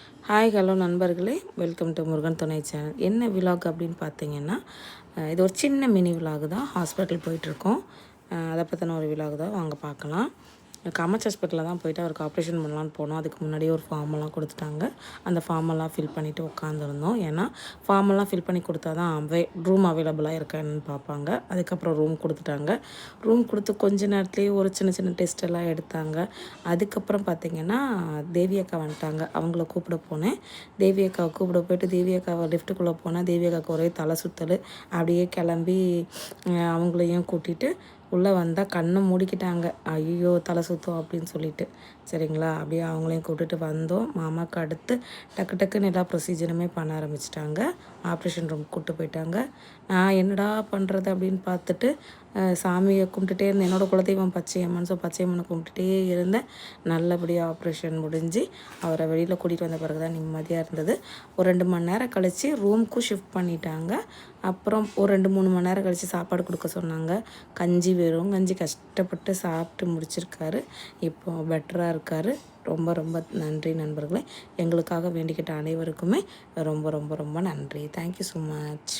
Hi hello நண்பர்களே, welcome to Murugan துணை channel. என்ன விலாக் அப்படின்னு பார்த்தீங்கன்னா, இது ஒரு சின்ன மினி விலாக் தான். ஹாஸ்பிட்டல் போயிட்டுருக்கோம். அதை பற்றின ஒரு விலாக் தான், வாங்க பார்க்கலாம். காமச் ஹாஸ்பிட்டலில் தான் போயிட்டு அவருக்கு ஆப்ரேஷன் பண்ணலான்னு போனோம். அதுக்கு முன்னாடியே ஒரு ஃபார்மெல்லாம் கொடுத்துட்டாங்க. அந்த ஃபார்மெல்லாம் ஃபில் பண்ணிவிட்டு உட்காந்துருந்தோம். ஏன்னா ஃபார்மெல்லாம் ஃபில் பண்ணி கொடுத்தா தான் ரூம் அவைலபிளாக இருக்கான்னு பார்ப்பாங்க. அதுக்கப்புறம் ரூம் கொடுத்துட்டாங்க. ரூம் கொடுத்து கொஞ்ச நேரத்துலேயே ஒரு சின்ன சின்ன டெஸ்ட் எல்லாம் எடுத்தாங்க. அதுக்கப்புறம் பார்த்திங்கன்னா தேவி அக்கா வந்துட்டாங்க. அவங்கள கூப்பிட போனேன். தேவி அக்காவை கூப்பிட போயிட்டு தேவி அக்காவை லிஃப்ட்டுக்குள்ளே போனேன். தேவி அக்காவுக்கு ஒரே தலை சுற்றல். அப்படியே கிளம்பி அவங்களையும் கூட்டிகிட்டு உள்ளே வந்தால் கண்ணை மூடிக்கிட்டாங்க. ஐயோ தலை சுத்தம் அப்படின்னு சொல்லிட்டு, சரிங்களா. அப்படியே அவங்களையும் கூப்பிட்டுட்டு வந்தோம். மாமாவுக்கு அடுத்து டக்கு டக்குன்னு எல்லா ப்ரொசீஜருமே பண்ண ஆரம்பிச்சிட்டாங்க. ஆப்ரேஷன் ரூம் கூப்பிட்டு போயிட்டாங்க. நான் என்னடா பண்ணுறது அப்படின்னு பார்த்துட்டு சாமியை கும்பிட்டுட்டே இருந்தேன். என்னோடய குலதெய்வம் பச்சையம்மன். ஸோ பச்சையம்மனை கும்பிட்டுட்டே இருந்தேன். நல்லபடியாக ஆப்ரேஷன் முடிஞ்சு அவரை வெளியில் கூட்டிகிட்டு வந்த பிறகு தான் நிம்மதியாக இருந்தது. ஒரு 2 மணி நேரம் கழித்து ரூமுக்கும் ஷிஃப்ட் பண்ணிட்டாங்க. அப்புறம் ஒரு 2-3 மணி நேரம் கழித்து சாப்பாடு கொடுக்க சொன்னாங்க. கஞ்சி, வெறும் கஞ்சி கஷ்டப்பட்டு சாப்பிட்டு முடிச்சிருக்காரு. இப்போ பெட்டராக இருக்கார். ரொம்ப ரொம்ப நன்றி நண்பர்களே. எங்களுக்காக வேண்டிக்கிட்ட அனைவருக்குமே ரொம்ப ரொம்ப ரொம்ப நன்றி. Thank you so much.